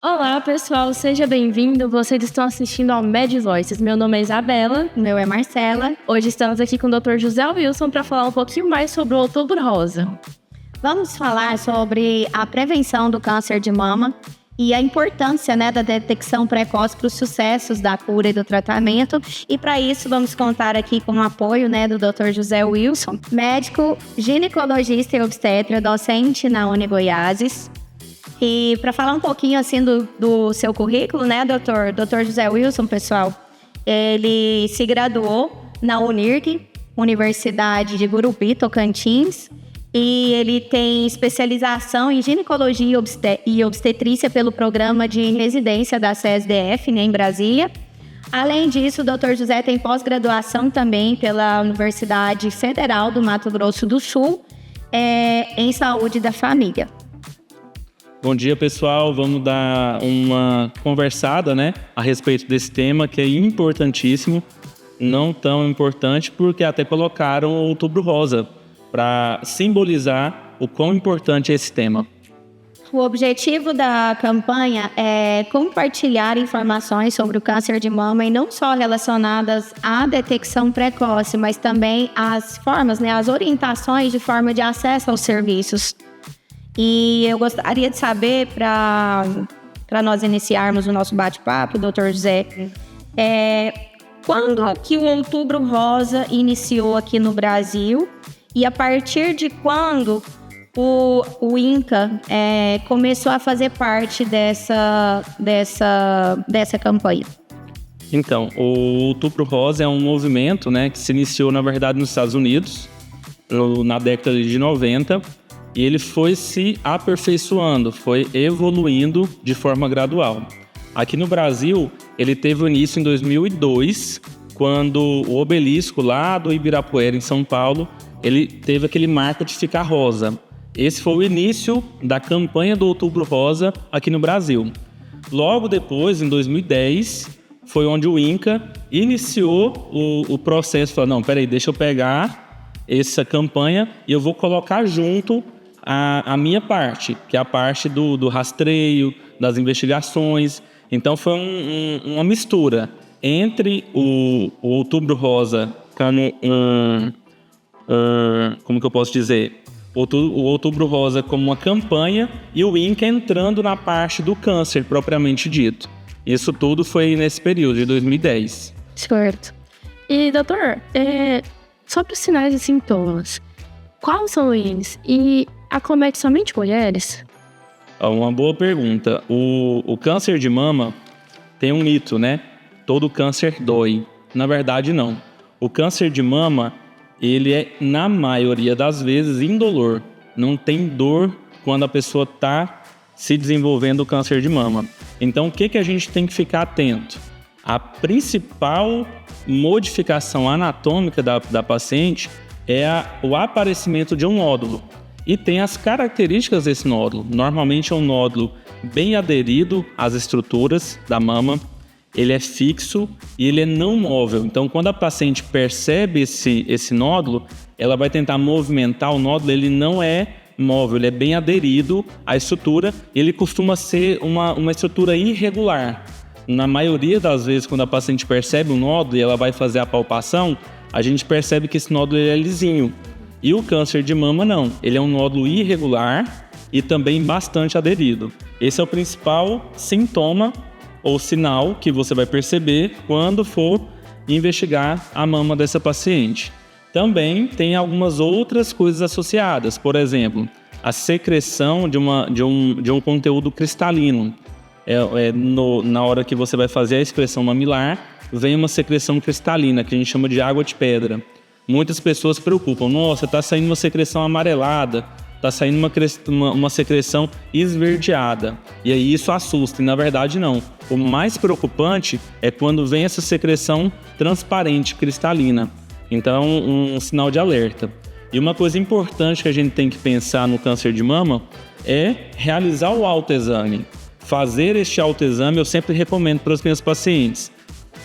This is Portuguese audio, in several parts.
Olá, pessoal, seja bem-vindo. Vocês estão assistindo ao Med Voices. Meu nome é Isabela. Meu é Marcela. Hoje estamos aqui com o Dr. José Wilson para falar um pouquinho mais sobre o Outubro Rosa. Vamos falar sobre a prevenção do câncer de mama e a importância, da detecção precoce para os sucessos da cura e do tratamento. E para isso vamos contar aqui com o apoio, do Dr. José Wilson, médico, ginecologista e obstetra, docente na Uni Goiás. E para falar um pouquinho assim do seu currículo, Dr. José Wilson, pessoal, ele se graduou na UNIRC, Universidade de Gurupi, Tocantins, e ele tem especialização em ginecologia e obstetrícia pelo programa de residência da CESDF, em Brasília. Além disso, o Dr. José tem pós-graduação também pela Universidade Federal do Mato Grosso do Sul, em saúde da família. Bom dia, pessoal. Vamos dar uma conversada, a respeito desse tema que é importantíssimo, não tão importante porque até colocaram o Outubro Rosa para simbolizar o quão importante é esse tema. O objetivo da campanha é compartilhar informações sobre o câncer de mama e não só relacionadas à detecção precoce, mas também as formas, as orientações de forma de acesso aos serviços. E eu gostaria de saber, para nós iniciarmos o nosso bate-papo, doutor José, quando que o Outubro Rosa iniciou aqui no Brasil e a partir de quando o INCA começou a fazer parte dessa campanha? Então, o Outubro Rosa é um movimento que se iniciou, na verdade, nos Estados Unidos, na década de 90, e ele foi se aperfeiçoando, foi evoluindo de forma gradual. Aqui no Brasil, ele teve o início em 2002, quando o obelisco lá do Ibirapuera, em São Paulo, ele teve aquele marco de ficar rosa. Esse foi o início da campanha do Outubro Rosa aqui no Brasil. Logo depois, em 2010, foi onde o INCA iniciou o processo. Falou, não, peraí, deixa eu pegar essa campanha e eu vou colocar junto a minha parte, que é a parte do rastreio, das investigações. Então foi uma mistura entre o Outubro Rosa, como que eu posso dizer? O Outubro Rosa como uma campanha e o INCA entrando na parte do câncer propriamente dito. Isso tudo foi nesse período de 2010. Certo. E, doutor, sobre os sinais e sintomas, quais são eles? E acomete somente mulheres? Uma boa pergunta. O câncer de mama tem um mito, Todo câncer dói. Na verdade, não. O câncer de mama, ele é, na maioria das vezes, indolor. Não tem dor quando a pessoa está se desenvolvendo o câncer de mama. Então, o que a gente tem que ficar atento? A principal modificação anatômica da paciente é o aparecimento de um nódulo. E tem as características desse nódulo. Normalmente é um nódulo bem aderido às estruturas da mama, ele é fixo e ele é não móvel. Então, quando a paciente percebe esse nódulo, ela vai tentar movimentar o nódulo, ele não é móvel, ele é bem aderido à estrutura, ele costuma ser uma estrutura irregular. Na maioria das vezes, quando a paciente percebe o nódulo e ela vai fazer a palpação, a gente percebe que esse nódulo é lisinho. E o câncer de mama não, ele é um nódulo irregular e também bastante aderido. Esse é o principal sintoma ou sinal que você vai perceber quando for investigar a mama dessa paciente. Também tem algumas outras coisas associadas, por exemplo, a secreção de um conteúdo cristalino. Na hora que você vai fazer a excreção mamilar, vem uma secreção cristalina, que a gente chama de água de pedra. Muitas pessoas se preocupam, nossa, está saindo uma secreção amarelada, está saindo uma secreção esverdeada. E aí isso assusta, e na verdade não. O mais preocupante é quando vem essa secreção transparente, cristalina. Então é um sinal de alerta. E uma coisa importante que a gente tem que pensar no câncer de mama é realizar o autoexame. Fazer este autoexame eu sempre recomendo para os meus pacientes.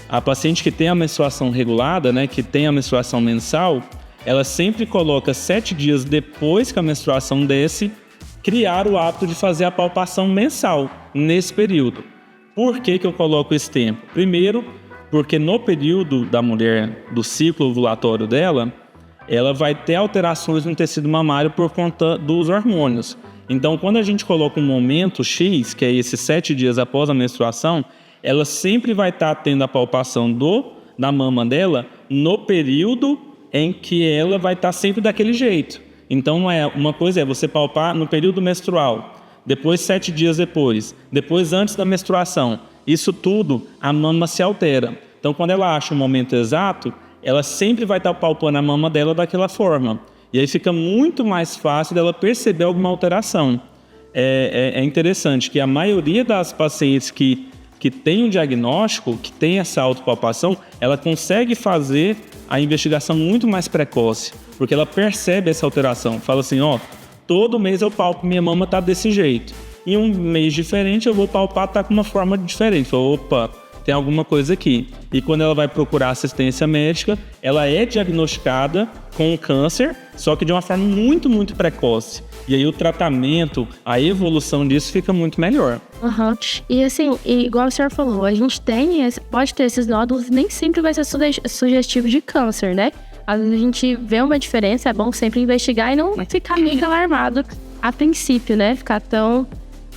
A paciente que tem a menstruação regulada, que tem a menstruação mensal, ela sempre coloca 7 dias depois que a menstruação desce, criar o hábito de fazer a palpação mensal nesse período. Por que eu coloco esse tempo? Primeiro, porque no período da mulher, do ciclo ovulatório dela, ela vai ter alterações no tecido mamário por conta dos hormônios. Então, quando a gente coloca um momento X, que é esses 7 dias após a menstruação, ela sempre vai estar tendo a palpação da mama dela no período em que ela vai estar sempre daquele jeito. Então, não é, uma coisa é você palpar no período menstrual, depois 7 dias depois antes da menstruação. Isso tudo, a mama se altera. Então, quando ela acha o momento exato, ela sempre vai estar palpando a mama dela daquela forma. E aí fica muito mais fácil dela perceber alguma alteração. É interessante que a maioria das pacientes que tem um diagnóstico, que tem essa autopalpação, ela consegue fazer a investigação muito mais precoce, porque ela percebe essa alteração. Fala assim, todo mês eu palpo, minha mama tá desse jeito. Em um mês diferente eu vou palpar, tá com uma forma diferente. Fala, opa, tem alguma coisa aqui. E quando ela vai procurar assistência médica, ela é diagnosticada com câncer, só que de uma forma muito, muito precoce. E aí o tratamento, a evolução disso fica muito melhor. Uhum. E assim, igual o senhor falou, a gente pode ter esses nódulos, nem sempre vai ser sugestivo de câncer, né? Às vezes a gente vê uma diferença, é bom sempre investigar e não ficar meio alarmado a princípio, né? Ficar tão...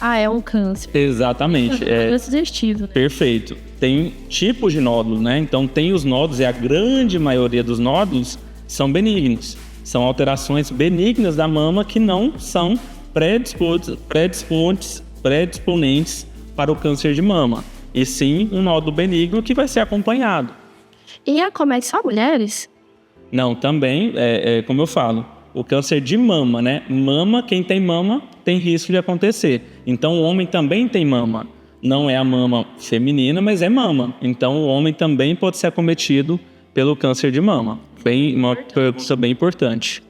é um câncer. Exatamente. É sugestivo. Perfeito. Tem tipos de nódulos, né? Então tem os nódulos, e a grande maioria dos nódulos são benignos. São alterações benignas da mama que não são predisponentes para o câncer de mama. E sim um nódulo benigno que vai ser acompanhado. E acomete só mulheres? Não, também, como eu falo, o câncer de mama, né? Quem tem mama tem risco de acontecer. Então o homem também tem mama. Não é a mama feminina, mas é mama. Então o homem também pode ser acometido pelo câncer de mama. Uma coisa bem importante.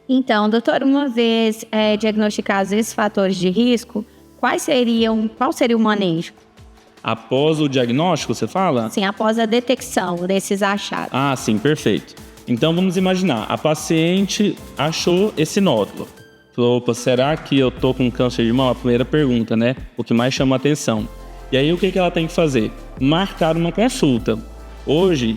Então, doutor, uma vez diagnosticados esses fatores de risco, qual seria o manejo? Após o diagnóstico, você fala? Sim, após a detecção desses achados. Ah, sim, perfeito. Então vamos imaginar, a paciente achou esse nódulo. Falou, opa, será que eu tô com câncer de mama? A primeira pergunta, né? O que mais chama a atenção. E aí o que ela tem que fazer? Marcar uma consulta. Hoje,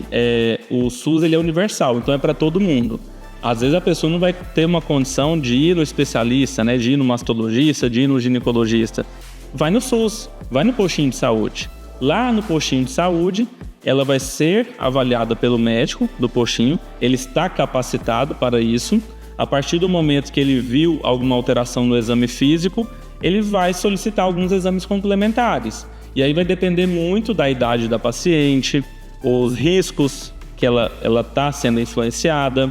o SUS ele é universal, então é para todo mundo. Às vezes a pessoa não vai ter uma condição de ir no especialista, né? De ir no mastologista, de ir no ginecologista. Vai no SUS, vai no postinho de saúde. Lá no postinho de saúde, ela vai ser avaliada pelo médico do postinho, ele está capacitado para isso. A partir do momento que ele viu alguma alteração no exame físico, ele vai solicitar alguns exames complementares. E aí vai depender muito da idade da paciente, os riscos que ela está sendo influenciada,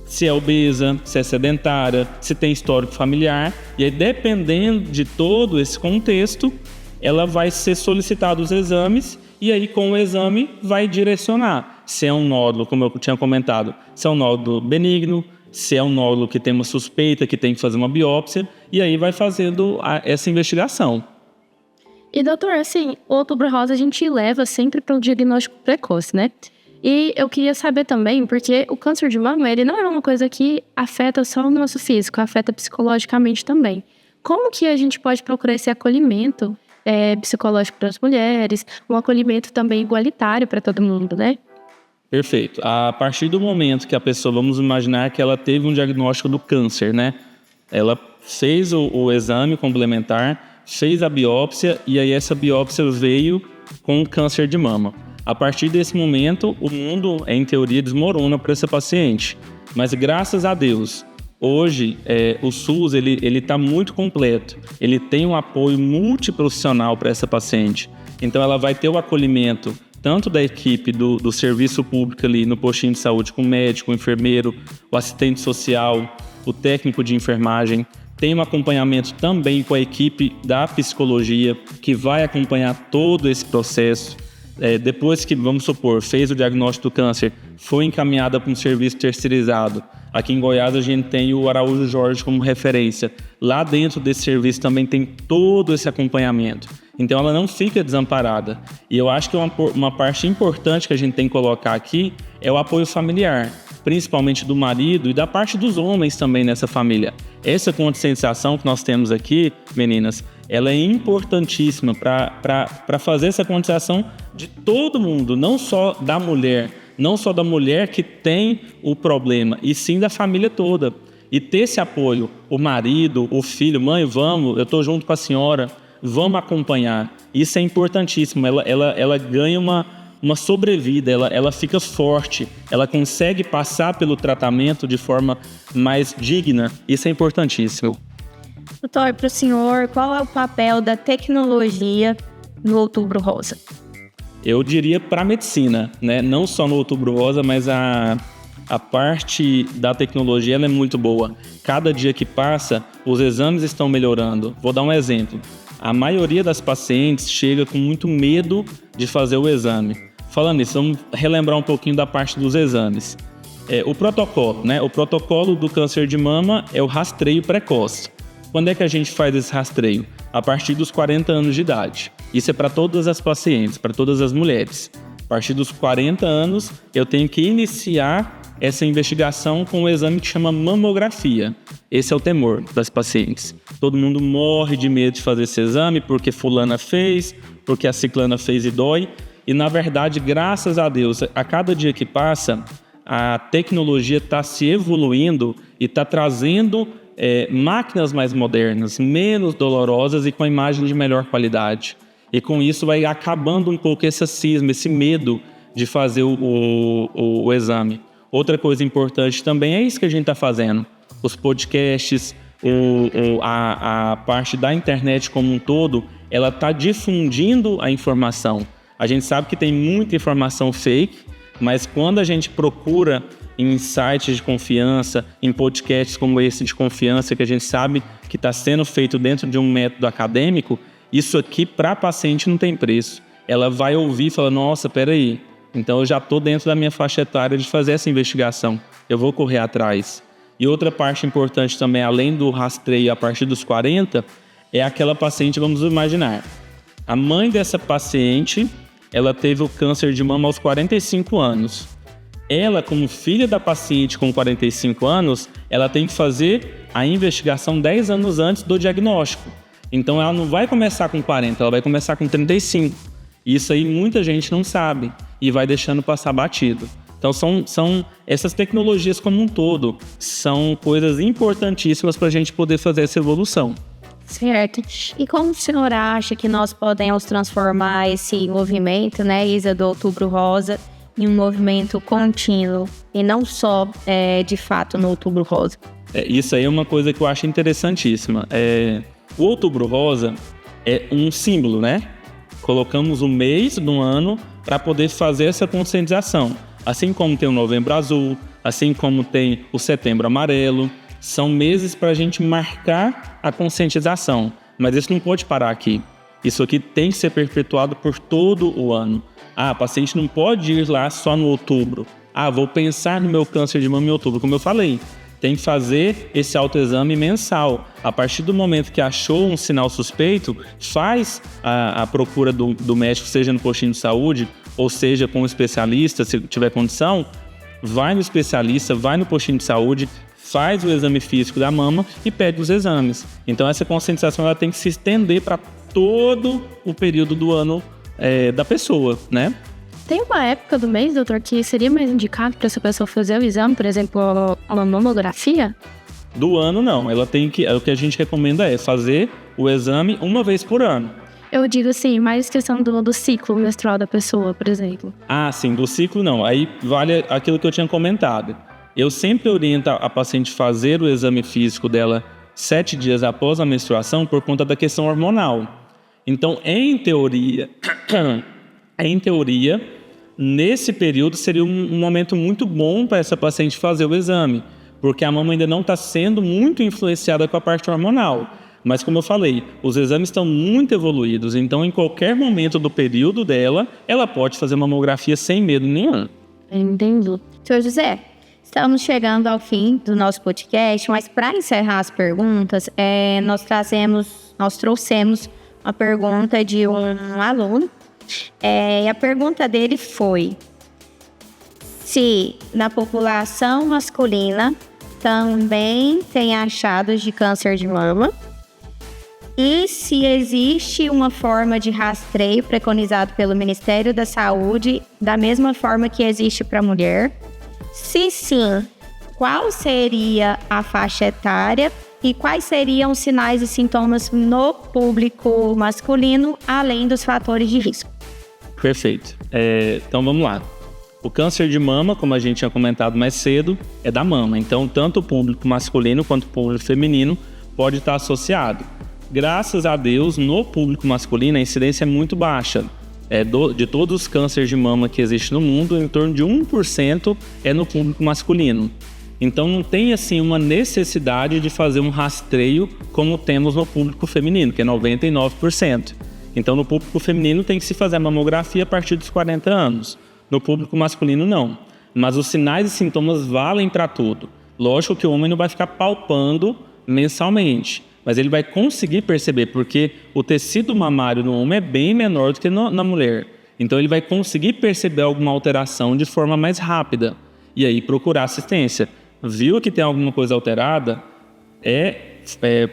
se é obesa, se é sedentária, se tem histórico familiar. E aí, dependendo de todo esse contexto, ela vai ser solicitado os exames e aí com o exame vai direcionar se é um nódulo, como eu tinha comentado, se é um nódulo benigno, se é um nódulo que tem uma suspeita, que tem que fazer uma biópsia, e aí vai fazendo essa investigação. E doutor, assim, o Outubro Rosa a gente leva sempre para um diagnóstico precoce, né? E eu queria saber também, porque o câncer de mama, ele não é uma coisa que afeta só o nosso físico, afeta psicologicamente também. Como que a gente pode procurar esse acolhimento psicológico para as mulheres, um acolhimento também igualitário para todo mundo, né? Perfeito. A partir do momento que a pessoa, vamos imaginar que ela teve um diagnóstico do câncer, né? Ela fez o exame complementar, fez a biópsia e aí essa biópsia veio com câncer de mama. A partir desse momento, o mundo, em teoria, desmorona para essa paciente. Mas graças a Deus, hoje o SUS ele está muito completo. Ele tem um apoio multiprofissional para essa paciente. Então ela vai ter o acolhimento tanto da equipe do serviço público ali no postinho de saúde, com o médico, o enfermeiro, o assistente social, o técnico de enfermagem. Tem um acompanhamento também com a equipe da psicologia, que vai acompanhar todo esse processo. Depois que, vamos supor, fez o diagnóstico do câncer, foi encaminhada para um serviço terceirizado. Aqui em Goiás a gente tem o Araújo Jorge como referência. Lá dentro desse serviço também tem todo esse acompanhamento. Então ela não fica desamparada. E eu acho que uma parte importante que a gente tem que colocar aqui é o apoio familiar. principalmente do marido e da parte dos homens também nessa família. Essa conscientização que nós temos aqui, meninas, ela é importantíssima para fazer essa conscientização de todo mundo, não só da mulher que tem o problema, e sim da família toda. E ter esse apoio, o marido, o filho, mãe, vamos, eu estou junto com a senhora, vamos acompanhar. Isso é importantíssimo, ela ganha uma sobrevida, ela fica forte, ela consegue passar pelo tratamento de forma mais digna. Isso é importantíssimo. Doutor, para o senhor, qual é o papel da tecnologia no Outubro Rosa? Eu diria para a medicina, né? Não só no Outubro Rosa, mas a parte da tecnologia ela é muito boa. Cada dia que passa, os exames estão melhorando. Vou dar um exemplo. A maioria das pacientes chega com muito medo de fazer o exame. Falando nisso, vamos relembrar um pouquinho da parte dos exames. O protocolo, né? O protocolo do câncer de mama é o rastreio precoce. Quando é que a gente faz esse rastreio? A partir dos 40 anos de idade. Isso é para todas as pacientes, para todas as mulheres. A partir dos 40 anos, eu tenho que iniciar essa investigação com um exame que chama mamografia. Esse é o temor das pacientes. Todo mundo morre de medo de fazer esse exame porque fulana fez, porque a ciclana fez e dói. E, na verdade, graças a Deus, a cada dia que passa, a tecnologia está se evoluindo e está trazendo máquinas mais modernas, menos dolorosas e com imagem de melhor qualidade. E com isso vai acabando um pouco esse cisma, esse medo de fazer o exame. Outra coisa importante também é isso que a gente está fazendo. Os podcasts, a parte da internet como um todo, ela está difundindo a informação. A gente sabe que tem muita informação fake, mas quando a gente procura em sites de confiança, em podcasts como esse de confiança, que a gente sabe que está sendo feito dentro de um método acadêmico, isso aqui para a paciente não tem preço. Ela vai ouvir e fala, nossa, peraí, então eu já estou dentro da minha faixa etária de fazer essa investigação, eu vou correr atrás. E outra parte importante também, além do rastreio a partir dos 40, é aquela paciente, vamos imaginar, a mãe dessa paciente, ela teve o câncer de mama aos 45 anos. Ela, como filha da paciente com 45 anos, ela tem que fazer a investigação 10 anos antes do diagnóstico. Então ela não vai começar com 40, ela vai começar com 35. Isso aí muita gente não sabe e vai deixando passar batido. Então são essas tecnologias como um todo, são coisas importantíssimas para a gente poder fazer essa evolução. Certo. E como o senhor acha que nós podemos transformar esse movimento, né, Isa, do Outubro Rosa, em um movimento contínuo e não só, de fato, no Outubro Rosa? Isso aí é uma coisa que eu acho interessantíssima. O Outubro Rosa é um símbolo, né? Colocamos o mês do ano para poder fazer essa conscientização. Assim como tem o Novembro Azul, assim como tem o Setembro Amarelo, são meses para a gente marcar a conscientização. Mas isso não pode parar aqui. Isso aqui tem que ser perpetuado por todo o ano. A paciente não pode ir lá só no outubro. Vou pensar no meu câncer de mama em outubro. Como eu falei, tem que fazer esse autoexame mensal. A partir do momento que achou um sinal suspeito, faz a procura do médico, seja no postinho de saúde, ou seja com um especialista, se tiver condição, vai no especialista, vai no postinho de saúde, faz o exame físico da mama e pede os exames. Então essa conscientização ela tem que se estender para todo o período do ano da pessoa, né? Tem uma época do mês, doutor, que seria mais indicado para essa pessoa fazer o exame, por exemplo, uma mamografia? Do ano, não. Ela tem que... O que a gente recomenda é fazer o exame uma vez por ano. Eu digo assim, mais questão do ciclo menstrual da pessoa, por exemplo. Sim, do ciclo não. Aí vale aquilo que eu tinha comentado. Eu sempre oriento a paciente fazer o exame físico dela 7 dias após a menstruação por conta da questão hormonal. Então, em teoria, nesse período seria um momento muito bom para essa paciente fazer o exame, porque a mama ainda não está sendo muito influenciada com a parte hormonal. Mas, como eu falei, os exames estão muito evoluídos, então em qualquer momento do período dela, ela pode fazer mamografia sem medo nenhum. Entendi. Senhor José, estamos chegando ao fim do nosso podcast, mas para encerrar as perguntas, nós trouxemos uma pergunta de um aluno. A pergunta dele foi: se na população masculina também tem achados de câncer de mama e se existe uma forma de rastreio preconizado pelo Ministério da Saúde da mesma forma que existe para a mulher. Se sim, qual seria a faixa etária e quais seriam os sinais e sintomas no público masculino, além dos fatores de risco? Perfeito. Então vamos lá. O câncer de mama, como a gente tinha comentado mais cedo, é da mama. Então, tanto o público masculino quanto o público feminino pode estar associado. Graças a Deus, no público masculino, a incidência é muito baixa. De todos os cânceres de mama que existem no mundo, em torno de 1% é no público masculino. Então, não tem assim uma necessidade de fazer um rastreio como temos no público feminino, que é 99%. Então, no público feminino tem que se fazer a mamografia a partir dos 40 anos. No público masculino, não. Mas os sinais e sintomas valem para tudo. Lógico que o homem não vai ficar palpando mensalmente, mas ele vai conseguir perceber, porque o tecido mamário no homem é bem menor do que na mulher. Então, ele vai conseguir perceber alguma alteração de forma mais rápida. E aí, procurar assistência. Viu que tem alguma coisa alterada?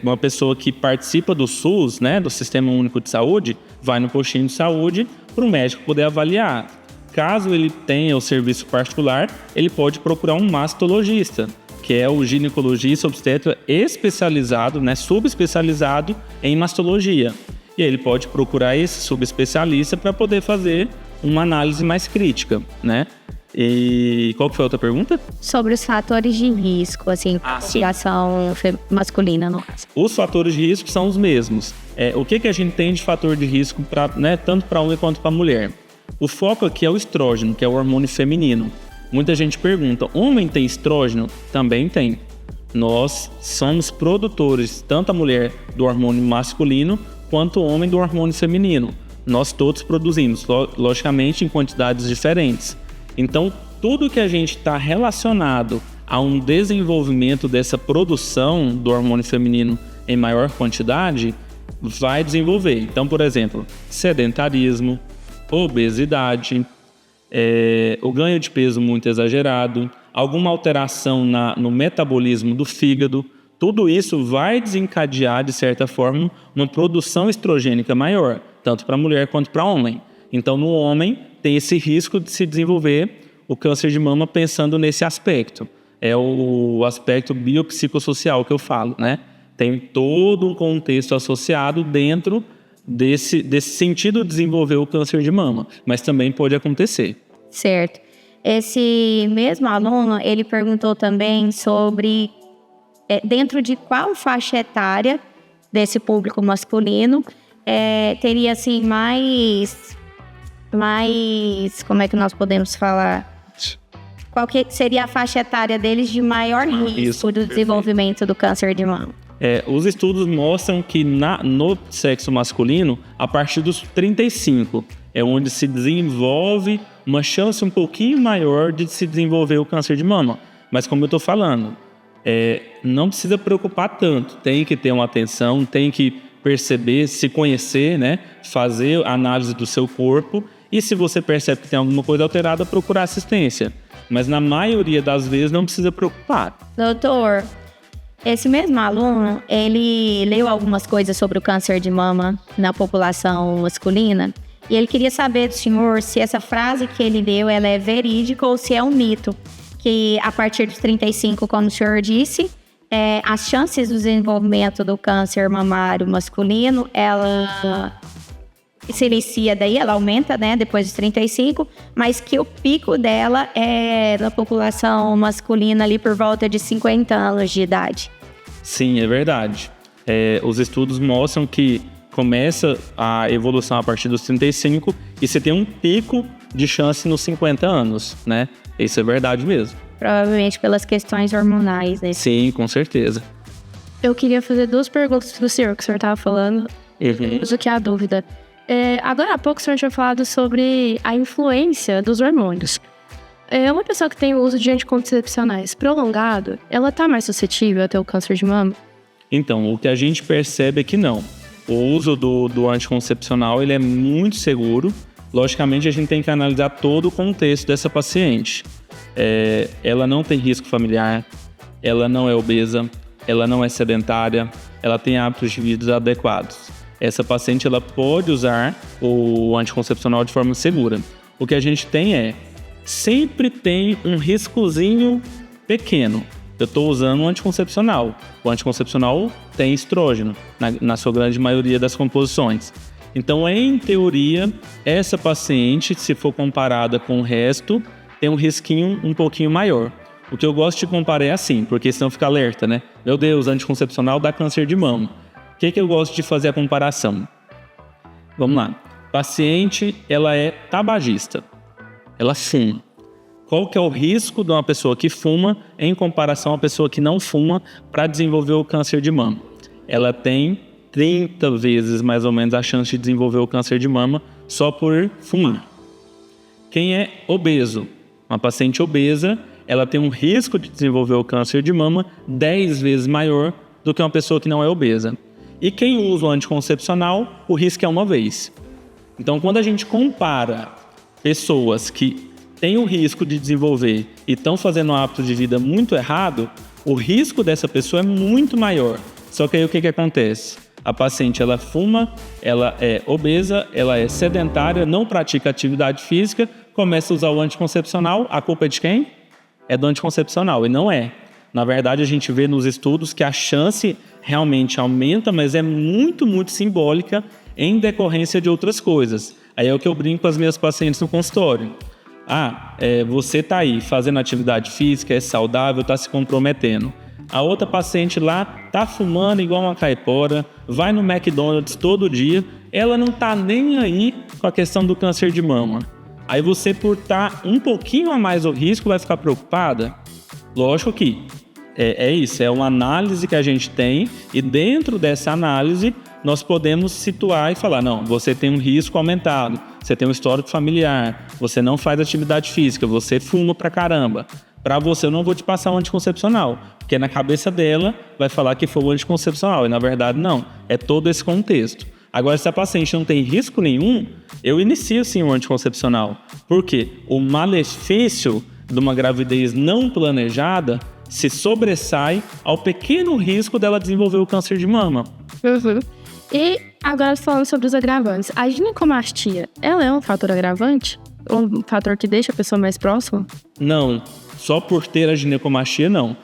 Uma pessoa que participa do SUS, né, do Sistema Único de Saúde, vai no postinho de saúde para o médico poder avaliar. Caso ele tenha o serviço particular, ele pode procurar um mastologista, que é o ginecologista obstetra especializado, né, subespecializado em mastologia. E aí ele pode procurar esse subespecialista para poder fazer uma análise mais crítica, né? E qual que foi a outra pergunta? Sobre os fatores de risco, assim, população masculina, no caso. Os fatores de risco são os mesmos. O que a gente tem de fator de risco tanto para homem quanto para mulher? O foco aqui é o estrógeno, que é o hormônio feminino. Muita gente pergunta, homem tem estrógeno? Também tem. Nós somos produtores, tanto a mulher do hormônio masculino, quanto o homem do hormônio feminino. Nós todos produzimos, logicamente em quantidades diferentes. Então, tudo que a gente está relacionado a um desenvolvimento dessa produção do hormônio feminino em maior quantidade, vai desenvolver. Então, por exemplo, sedentarismo, obesidade, o ganho de peso muito exagerado, alguma alteração no metabolismo do fígado, tudo isso vai desencadear, de certa forma, uma produção estrogênica maior, tanto para mulher quanto para homem. Então, no homem, tem esse risco de se desenvolver o câncer de mama pensando nesse aspecto. É o aspecto biopsicossocial que eu falo, né? Tem todo um contexto associado dentro desse sentido de desenvolver o câncer de mama, mas também pode acontecer. Certo. Esse mesmo aluno, ele perguntou também sobre dentro de qual faixa etária desse público masculino teria assim mais, como é que nós podemos falar? Qual que seria a faixa etária deles de maior risco do desenvolvimento do câncer de mama? Os estudos mostram que no sexo masculino, a partir dos 35, é onde se desenvolve uma chance um pouquinho maior de se desenvolver o câncer de mama. Mas como eu estou falando, não precisa preocupar tanto. Tem que ter uma atenção, tem que perceber, se conhecer, né? Fazer a análise do seu corpo. E se você percebe que tem alguma coisa alterada, procurar assistência. Mas na maioria das vezes não precisa preocupar. Doutor, esse mesmo aluno, ele leu algumas coisas sobre o câncer de mama na população masculina e ele queria saber do senhor se essa frase que ele leu ela é verídica ou se é um mito, que a partir dos 35, como o senhor disse, as chances do desenvolvimento do câncer mamário masculino, ela se inicia daí, ela aumenta, né, depois dos 35, mas que o pico dela é na população masculina ali por volta de 50 anos de idade. Sim, é verdade. Os estudos mostram que começa a evolução a partir dos 35 e você tem um pico de chance nos 50 anos, né? Isso é verdade mesmo. Provavelmente pelas questões hormonais, né? Sim, com certeza. Eu queria fazer 2 perguntas pro senhor, que o senhor estava falando, do que a dúvida. Agora há pouco o senhor tinha falado sobre a influência dos hormônios. Uma pessoa que tem o uso de anticoncepcionais prolongado, ela está mais suscetível a ter o câncer de mama? Então, o que a gente percebe é que não. O uso do anticoncepcional ele é muito seguro. Logicamente, a gente tem que analisar todo o contexto dessa paciente. ela não tem risco familiar, ela não é obesa, ela não é sedentária, ela tem hábitos de vida adequados. Essa paciente ela pode usar o anticoncepcional de forma segura. O que a gente tem sempre tem um riscozinho pequeno. Eu estou usando um anticoncepcional. O anticoncepcional tem estrógeno, na sua grande maioria das composições. Então, em teoria, essa paciente, se for comparada com o resto, tem um risquinho um pouquinho maior. O que eu gosto de comparar é assim, porque senão fica alerta, né? Meu Deus, anticoncepcional dá câncer de mama. O que eu gosto de fazer a comparação? Vamos lá. Paciente, ela é tabagista. Ela fuma. Qual que é o risco de uma pessoa que fuma em comparação a uma pessoa que não fuma para desenvolver o câncer de mama? Ela tem 30 vezes mais ou menos a chance de desenvolver o câncer de mama só por fumar. Quem é obeso? Uma paciente obesa, ela tem um risco de desenvolver o câncer de mama 10 vezes maior do que uma pessoa que não é obesa. E quem usa o anticoncepcional, o risco é uma vez. Então, quando a gente compara pessoas que têm o risco de desenvolver e estão fazendo um hábito de vida muito errado, o risco dessa pessoa é muito maior. Só que aí o que acontece? A paciente ela fuma, ela é obesa, ela é sedentária, não pratica atividade física, começa a usar o anticoncepcional, a culpa é de quem? É do anticoncepcional, e não é. Na verdade, a gente vê nos estudos que a chance realmente aumenta, mas é muito, muito simbólica em decorrência de outras coisas. Aí é o que eu brinco com as minhas pacientes no consultório. Você está aí fazendo atividade física, é saudável, está se comprometendo. A outra paciente lá está fumando igual uma caipora, vai no McDonald's todo dia, ela não está nem aí com a questão do câncer de mama. Aí você, por estar um pouquinho a mais o risco, vai ficar preocupada? Lógico que é isso, é uma análise que a gente tem e dentro dessa análise nós podemos situar e falar, não, você tem um risco aumentado, você tem um histórico familiar, você não faz atividade física, você fuma pra caramba. Para você eu não vou te passar um anticoncepcional, porque na cabeça dela vai falar que foi o anticoncepcional e na verdade não, é todo esse contexto. Agora, se a paciente não tem risco nenhum, eu inicio sim o anticoncepcional. Por quê? O malefício de uma gravidez não planejada se sobressai ao pequeno risco dela desenvolver o câncer de mama. Uhum. E agora falando sobre os agravantes, a ginecomastia, ela é um fator agravante? Um fator que deixa a pessoa mais próxima? Não, só por ter a ginecomastia não.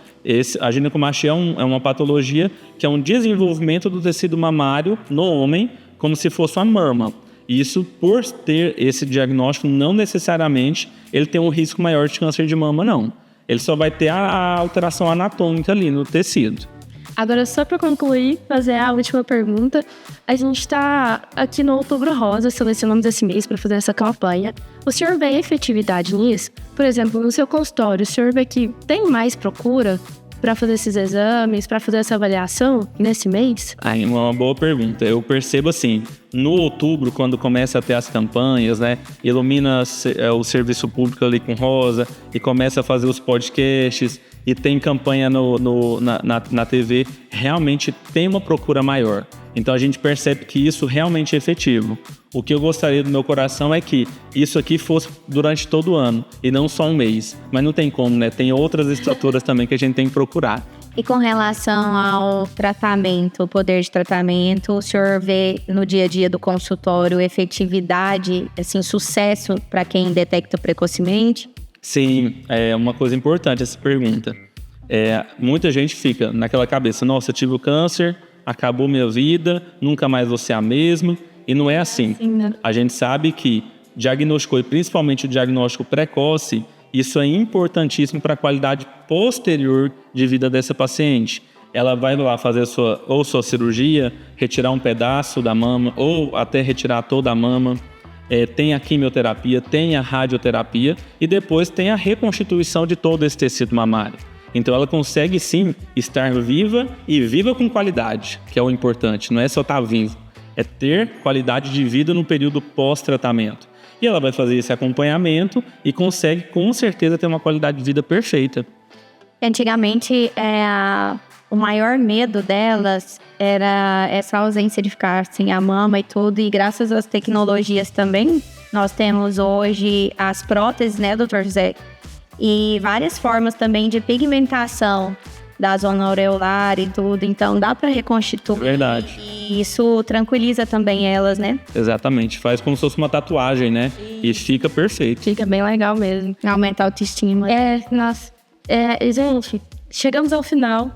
A ginecomastia é uma patologia que é um desenvolvimento do tecido mamário no homem, como se fosse uma mama. Isso, por ter esse diagnóstico, não necessariamente ele tem um risco maior de câncer de mama, não. Ele só vai ter a alteração anatômica ali no tecido. Agora, só para concluir, fazer a última pergunta. A gente está aqui no Outubro Rosa, selecionamos esse mês para fazer essa campanha. O senhor vê efetividade nisso? Por exemplo, no seu consultório, o senhor vê que tem mais procura para fazer esses exames, para fazer essa avaliação nesse mês? Uma boa pergunta. Eu percebo assim, no outubro, quando começa a ter as campanhas, né, ilumina o serviço público ali com rosa e começa a fazer os podcasts e tem campanha na TV, realmente tem uma procura maior. Então a gente percebe que isso realmente é efetivo. O que eu gostaria do meu coração é que isso aqui fosse durante todo o ano e não só um mês. Mas não tem como, né? Tem outras estruturas também que a gente tem que procurar. E com relação ao tratamento, o poder de tratamento, o senhor vê no dia a dia do consultório efetividade, assim, sucesso para quem detecta precocemente? Sim, é uma coisa importante essa pergunta. Muita gente fica naquela cabeça, nossa, eu tive o câncer, acabou minha vida, nunca mais vou ser a mesma. E não é assim. A gente sabe que diagnosticou, e principalmente o diagnóstico precoce, isso é importantíssimo para a qualidade posterior de vida dessa paciente. Ela vai lá fazer sua cirurgia, retirar um pedaço da mama ou até retirar toda a mama. Tem a quimioterapia, tem a radioterapia e depois tem a reconstituição de todo esse tecido mamário. Então ela consegue sim estar viva e viva com qualidade, que é o importante, não é só estar vivo, é ter qualidade de vida no período pós-tratamento. E ela vai fazer esse acompanhamento e consegue com certeza ter uma qualidade de vida perfeita. Antigamente, o maior medo delas era essa ausência de ficar sem a mama e tudo, e graças às tecnologias também, nós temos hoje as próteses, né, doutor José? e várias formas também de pigmentação da zona aureolar e tudo, então dá para reconstituir. Verdade. E isso tranquiliza também elas, né? Exatamente. Faz como se fosse uma tatuagem, né? E fica perfeito. Fica bem legal mesmo. Aumenta a autoestima. Nossa. Gente, chegamos ao final.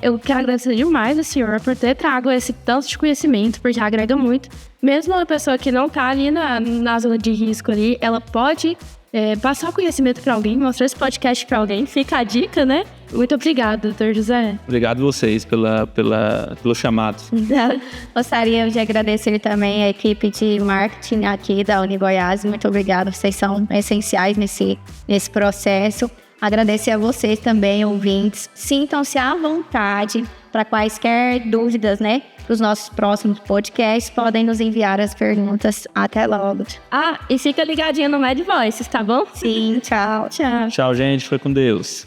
Eu quero agradecer demais a senhora por ter trago esse tanto de conhecimento, porque agrega muito. Mesmo uma pessoa que não tá ali na zona de risco ali, ela pode passar o conhecimento para alguém, mostrar esse podcast para alguém. Fica a dica, né? Muito obrigada, doutor José. Obrigado vocês pelo chamado. Gostaria de agradecer também a equipe de marketing aqui da UniGoiás. Muito obrigada, vocês são essenciais nesse processo. Agradecer a vocês também, ouvintes. Sintam-se à vontade para quaisquer dúvidas, né? Para os nossos próximos podcasts, podem nos enviar as perguntas. Até logo. E fica ligadinho no Mad Voices, tá bom? Sim, tchau. Tchau. Tchau, gente. Foi com Deus.